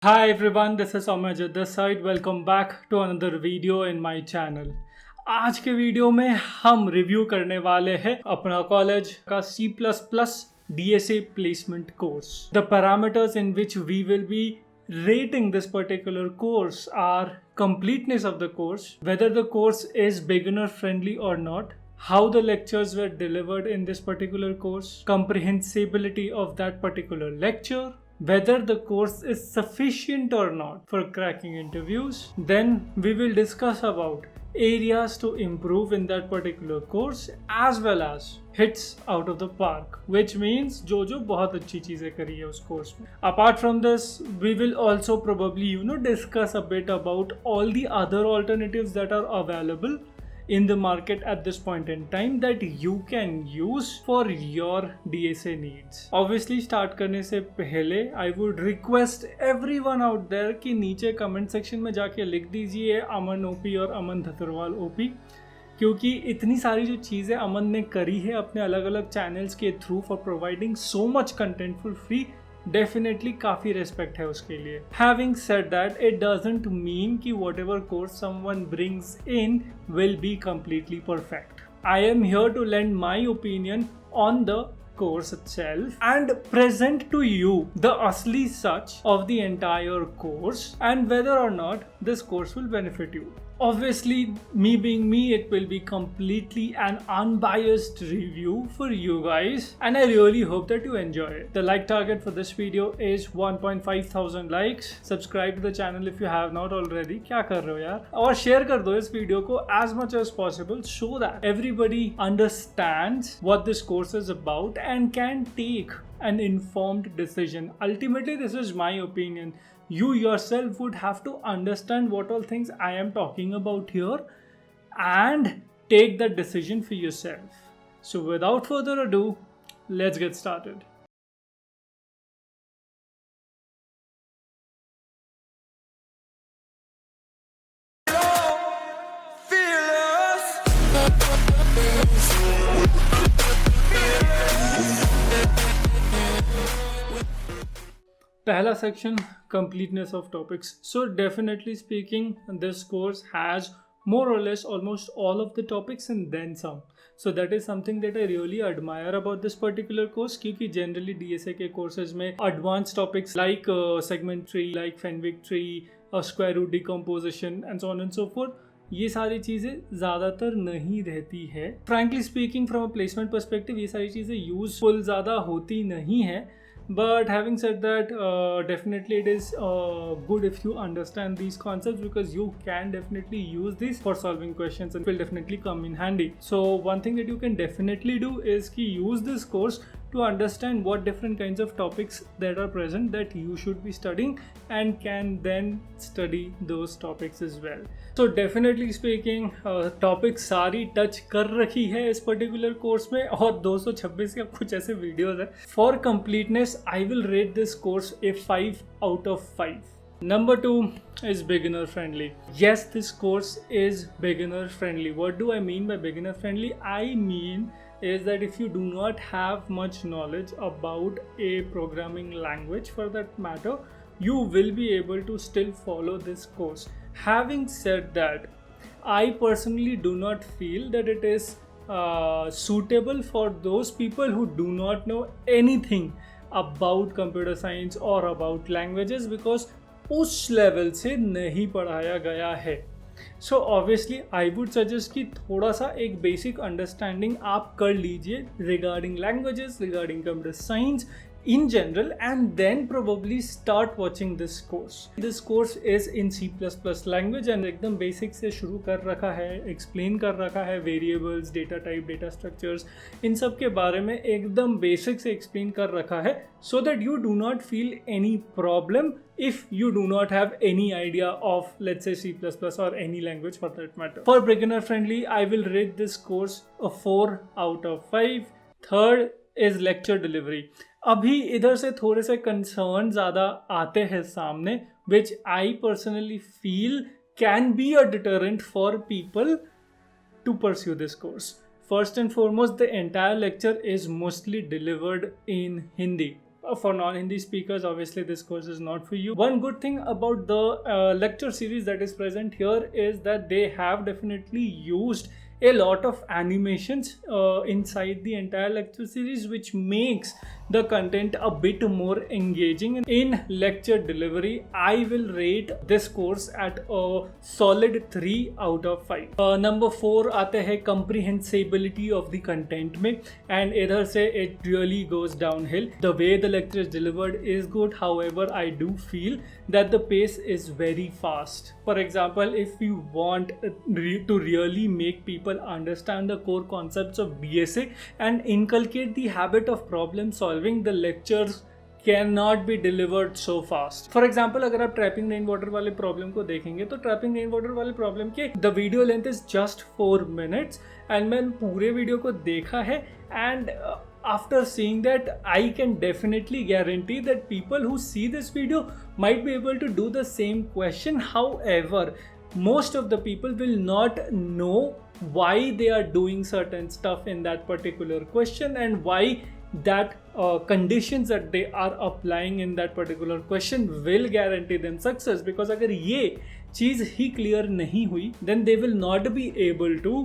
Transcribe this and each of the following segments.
Hi everyone, this is Amaj at this side. Welcome back to another video in my channel. आज के video में हम review करने वाले हैं अपना कॉलेज का C++ DSA placement course. The parameters in which we will be rating this particular course are completeness of the course, whether the course is beginner friendly or not, how the lectures were delivered in this particular course, comprehensibility of that particular lecture, whether the course is sufficient or not for cracking interviews. Then we will discuss about areas to improve in that particular course as well as hits out of the park, which means जो बहुत अच्छी चीजें करी है उस course में. Apart from this, we will also probably discuss a bit about all the other alternatives that are available in the market at this point in time that you can use for your DSA needs. Obviously start करने से पहले I would request everyone out there कि नीचे comment section में जाके लिख दीजिए अमन OP और अमन धतुरवाल OP, क्योंकि इतनी सारी जो चीज़ें अमन ने करी है अपने अलग अलग चैनल्स के through for providing so much content for free, definitely काफ़ी रेस्पेक्ट है उसके लिए. Having said that, it doesn't mean कि whatever course someone brings in will be completely perfect. I am here to lend my opinion on the course itself and present to you the asli such of the entire course and whether or not this course will benefit you. Obviously, me being me, it will be completely an unbiased review for you guys and I really hope that you enjoy it. The like target for this video is 1.5 thousand likes. Subscribe to the channel if you have not already. क्या कर रहे हो यार? और share कर दो इस video को as much as possible so that everybody understands what this course is about and can take an informed decision. Ultimately, this is my opinion. You yourself would have to understand what all things I am talking about here and take that decision for yourself. So without further ado, let's get started. पहला section, completeness of topics. So definitely speaking, this course has more or less almost all of the topics and then some. So that is something that I really admire about this particular course, क्योंकि generally DSA के courses में advanced topics like segment tree, like Fenwick tree, square root decomposition and so on and so forth, ये सारी चीज़ें ज़्यादातर नहीं रहती है. Frankly speaking, from a placement perspective, ये सारी चीज़ें यूजफुल ज़्यादा होती नहीं है. But having said that, definitely it is good if you understand these concepts, because you can definitely use these for solving questions and will definitely come in handy. So one thing that you can definitely do is to use this course to understand what different kinds of topics that are present that you should be studying and can then study those topics as well. So definitely speaking, topics सारी touch कर रखी है इस particular course में और 226 या कुछ ऐसे वीडियोस है. For completeness I will rate this course a 5 out of 5. Number 2 is beginner friendly. Yes, this course is beginner friendly. What do I mean by beginner friendly? I mean is that if you do not have much knowledge about a programming language for that matter, you will be able to still follow this course. Having said that, I personally do not feel that it is suitable for those people who do not know anything about computer science or about languages, because उस level से नहीं पढ़ाया गया है. So obviously I would suggest कि थोड़ा सा एक बेसिक अंडरस्टैंडिंग आप कर लीजिए regarding languages, regarding computer science in general, and then probably start watching this course. This course is in C++ language and एकदम बेसिक से शुरू कर रखा है, एक्सप्लेन कर रखा है variables, data type, data structures, इन सब के बारे में एकदम बेसिक से एक्सप्लेन कर रखा है, so that you do not feel any problem if you do not have any idea of, let's say, C++ or any language for that matter. For beginner friendly, I will rate this course a 4 out of 5. Third is lecture delivery. अभी इधर से थोड़े से concern ज़्यादा आते हैं सामने, which I personally feel can be a deterrent for people to pursue this course. First and foremost, the entire lecture is mostly delivered in Hindi. for non-Hindi speakers, obviously this course is not for you. One good thing about the lecture series that is present here is that they have definitely used a lot of animations inside the entire lecture series, which makes the content a bit more engaging. In lecture delivery, I will rate this course at a solid 3 out of 5. Number 4 आते हैं comprehensibility of the content में, and इधर से it really goes downhill. The way the lecture is delivered is good, however I do feel that the pace is very fast. For example, if you want to really make people understand the core concepts of BSA and inculcate the habit of problem solving, the lectures cannot be delivered so fast. For example, अगर आप trapping rain water वाले problem को देखेंगे तो trapping rain water वाले problem के the video length is just 4 minutes and मैंने पूरे वीडियो को देखा है and after seeing that, I can definitely guarantee that people who see this video might be able to do the same question. However, most of the people will not know why they are doing certain stuff in that particular question and why that conditions that they are applying in that particular question will guarantee them success. Because अगर ये चीज़ ही clear नहीं हुई, then they will not be able to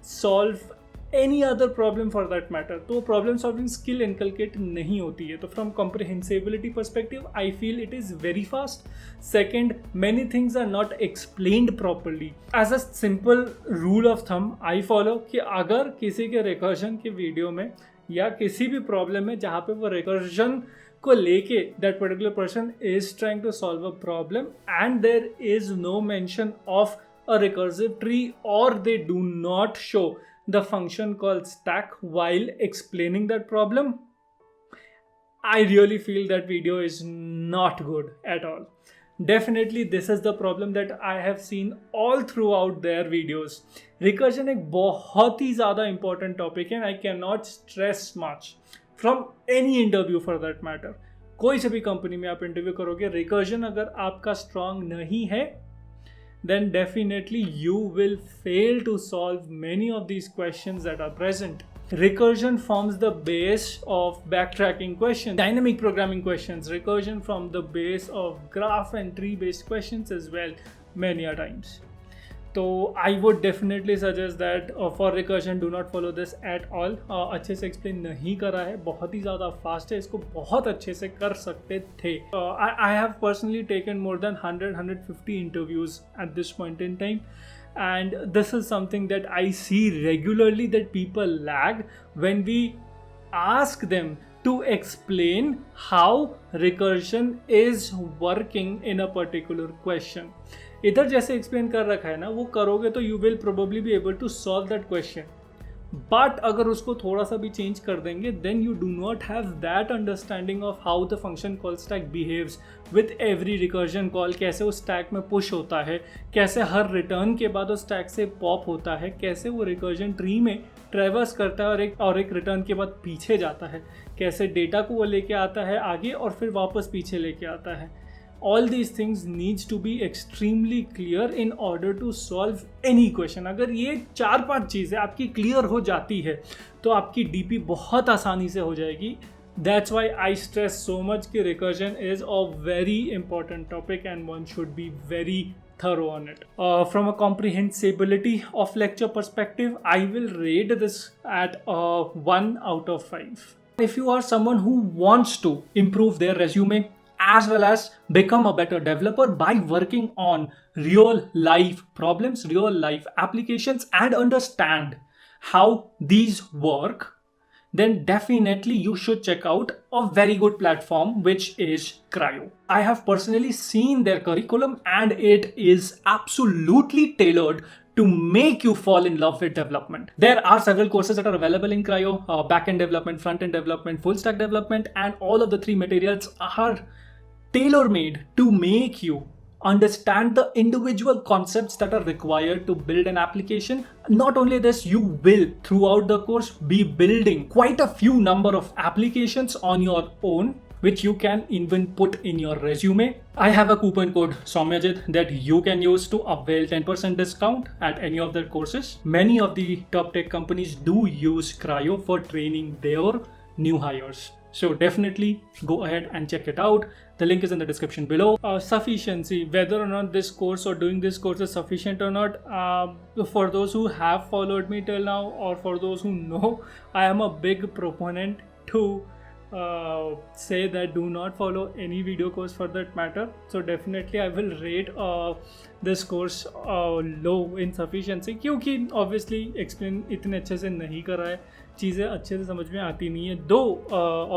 solve any other problem for that matter. तो problem solving skill inculcate नहीं होती है. तो from comprehensibility perspective, I feel it is very fast. Second, many things are not explained properly. As a simple rule of thumb, I follow कि अगर किसी के recursion के वीडियो में या किसी भी प्रॉब्लम में जहाँ पे वो recursion को लेके that particular person is trying to solve a problem and there is no mention of a recursive tree or they do not show the function called stack while explaining that problem, I really feel that video is not good at all. Definitely this is the problem that I have seen all throughout their videos. Recursion एक बहुत ही ज़्यादा important topic है and I cannot stress much from any interview for that matter. कोई से भी company में आप interview करोगे, recursion अगर आपका strong नहीं है, then definitely you will fail to solve many of these questions that are present. Recursion forms the base of backtracking questions, dynamic programming questions. Recursion forms the base of graph and tree based questions as well many a times. तो I would definitely suggest that for recursion do not follow this at all. अच्छे से explain नहीं करा है, बहुत ही ज़्यादा fast है, इसको बहुत अच्छे से कर सकते थे. I have personally taken more than 100-150 interviews at this point in time, and this is something that I see regularly that people lag when we ask them to explain how recursion is working in a particular question. इधर जैसे explain कर रखा है ना, वो करोगे तो you will probably be able to solve that question. But अगर उसको थोड़ा सा भी चेंज कर देंगे, then you do not have that understanding of how the function call stack behaves with every recursion call. कैसे वो स्टैक में पुश होता है, कैसे हर रिटर्न के बाद वो स्टैक से पॉप होता है, कैसे वो रिकर्जन ट्री में ट्रैवर्स करता है और एक रिटर्न के बाद पीछे जाता है, कैसे डेटा को वो लेके आता है आगे और फिर वापस पीछे लेके आता है. All these things needs to be extremely clear in order to solve any question. अगर ये 4-5 चीज़ें आपकी क्लियर हो जाती है तो आपकी DP बहुत आसानी से हो जाएगी. That's why I stress so much कि recursion is a very important topic and one should be very thorough on it. From a comprehensibility of lecture perspective, I will rate this at 1 out of 5. If you are someone who wants to improve their resume as well as become a better developer by working on real life problems, real life applications, and understand how these work, then definitely you should check out a very good platform which is Cryo. I have personally seen their curriculum and it is absolutely tailored to make you fall in love with development. There are several courses that are available in Cryo, back-end development, front-end development, full-stack development, and all of the 3 materials are tailor-made to make you understand the individual concepts that are required to build an application. Not only this, you will throughout the course be building quite a few number of applications on your own, which you can even put in your resume. I have a coupon code Soumyajit that you can use to avail 10% discount at any of their courses. Many of the top tech companies do use Cryo for training their new hires. So definitely go ahead and check it out. The link is in the description below. Sufficiency, whether or not this course or doing this course is sufficient or not, for those who have followed me till now, or for those who know, I am a big proponent to say that do not follow any video course for that matter. So definitely I will rate this course low in sufficiency, क्योंकि obviously explain इतने अच्छे से नहीं कर रहा है, चीज़ें अच्छे से समझ में आती नहीं है, दो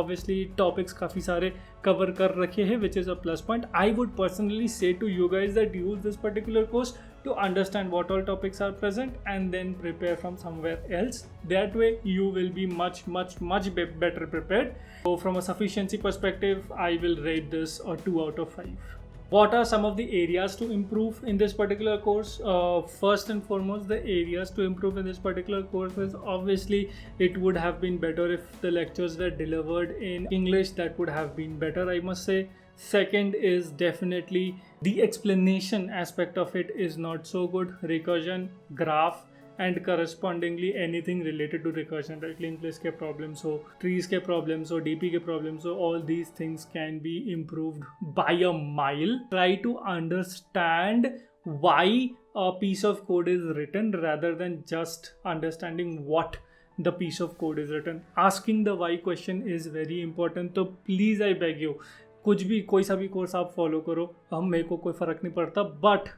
obviously topics काफ़ी सारे cover कर रखे हैं, which is a plus point. I would personally say to you guys that use this particular course to understand what all topics are present and then prepare from somewhere else. That way you will be much better prepared. So from a sufficiency perspective, I will rate this a 2 out of 5. What are some of the areas to improve in this particular course? First and foremost, the areas to improve in this particular course is obviously it would have been better if the lectures were delivered in English. That would have been better, I must say. Second is definitely the explanation aspect of it is not so good. Recursion, graph, and correspondingly anything related to recursion, right? Linked list ke problems ho, trees ke problems ho, DP ke problems ho, all these things can be improved by a mile. Try to understand why a piece of code is written rather than just understanding what the piece of code is written. Asking the why question is very important. So please I beg you, कुछ भी कोई सा भी course आप follow करो, हम मेरे को कोई फ़र्क नहीं पड़ता, but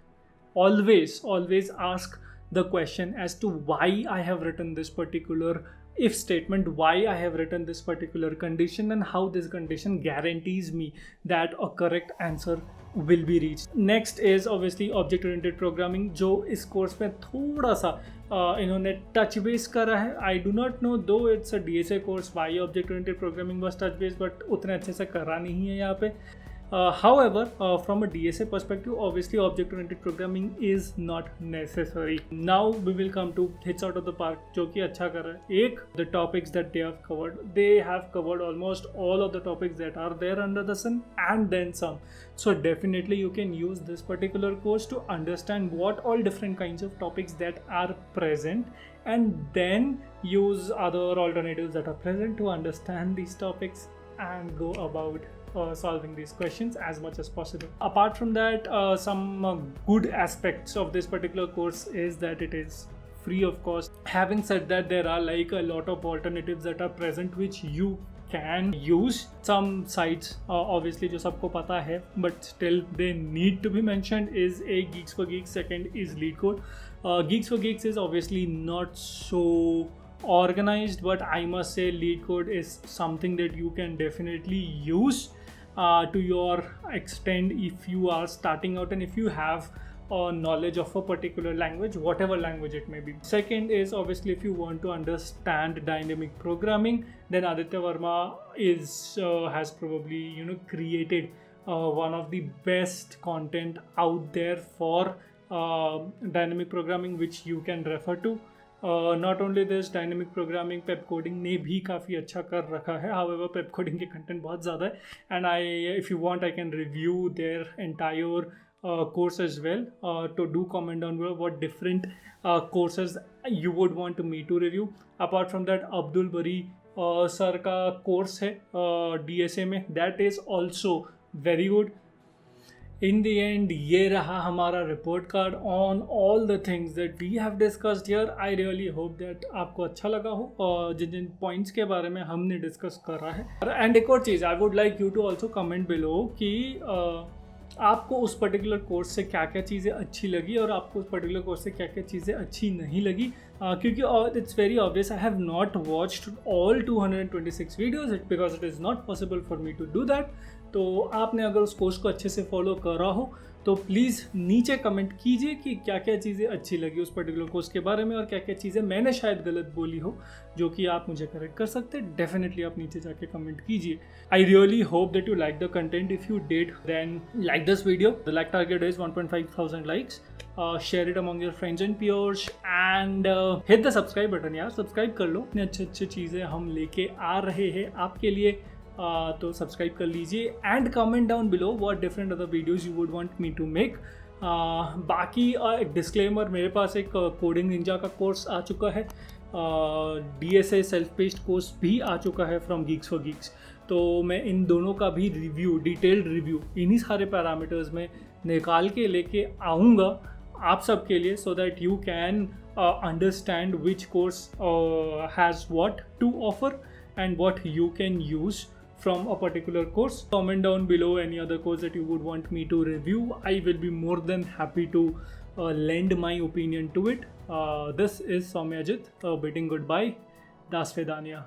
always ask the question as to why I have written this particular if statement, why I have written this particular condition, and how this condition guarantees me that a correct answer will be reached. Next is obviously object oriented programming, जो इस course में थोड़ा सा इन्होंने touch base करा है. I do not know though it's a DSA course why object oriented programming was touch based, but उतने अच्छे से करा नहीं है यहाँ पे. However, from a DSA perspective, obviously object-oriented programming is not necessary. Now we will come to hits out of the park, जो कि अच्छा कर रहा है. एक, the topics that they have covered almost all of the topics that are there under the sun and then some. So definitely you can use this particular course to understand what all different kinds of topics that are present, and then use other alternatives that are present to understand these topics and go about solving these questions as much as possible. Apart from that, some good aspects of this particular course is that it is free of cost. Having said that, there are like a lot of alternatives that are present which you can use. Some sites obviously जो सबको पता है, but still they need to be mentioned, is a Geeks for Geeks, second is LeetCode. Geeks for Geeks is obviously not so organized, but I must say LeetCode is something that you can definitely use to your extent if you are starting out and if you have knowledge of a particular language, whatever language it may be. Second is obviously if you want to understand dynamic programming, then Aditya Verma has probably created one of the best content out there for dynamic programming, which you can refer to. Not only this, dynamic programming pep coding ने भी काफ़ी अच्छा कर रखा है. However, pep coding के content बहुत ज़्यादा है, and if you want I can review their entire course as well. To do comment down below what different courses you would want me to review. Apart from that, Abdul Bari sir का course है DSA में, that is also very good. In the end, ये रहा हमारा report card on all the things that we have discussed here. I really hope that आपको अच्छा लगा हो और जिन points के बारे में हमने discuss करा है. And एक और चीज़, I would like you to also comment below कि आपको उस पर्टिकुलर कोर्स से क्या क्या चीज़ें अच्छी लगी और आपको उस पर्टिकुलर कोर्स से क्या क्या चीज़ें अच्छी नहीं लगी, क्योंकि it's very obvious I have not watched all 226 videos because it is not possible for me to do that. तो आपने अगर उस कोर्स को अच्छे से फॉलो करा हो तो प्लीज़ नीचे कमेंट कीजिए कि क्या क्या चीज़ें अच्छी लगी उस पर्टिकुलर कोर्स के बारे में और क्या क्या चीज़ें मैंने शायद गलत बोली हो जो कि आप मुझे करेक्ट कर सकते हैं. डेफिनेटली आप नीचे जाके कमेंट कीजिए. I really hope that you like the content. If you did then like this video. The like target is 1,500 likes. Share it among your friends and peers and hit the subscribe button. यार subscribe कर लो. इतनी अच्छी चीज़ें हम लेके आ रहे हैं आपके लिए, तो सब्सक्राइब कर लीजिए and comment down below what different other videos you would want me to make. बाकी एक डिस्क्लेमर, मेरे पास एक कोडिंग निंजा का कोर्स आ चुका है, DSA सेल्फ पेस्ड कोर्स भी आ चुका है फ्रॉम गीक्स फॉर गीक्स. तो मैं इन दोनों का भी रिव्यू, डिटेल्ड रिव्यू इन्हीं सारे पैरामीटर्स में निकाल के लेके आऊँगा आप सबके लिए, so that you can understand which course has what to offer and what you can use from a particular course. Comment down below any other course that you would want me to review. I will be more than happy to lend my opinion to it. This is Soumyajit bidding goodbye. Das Vedanya.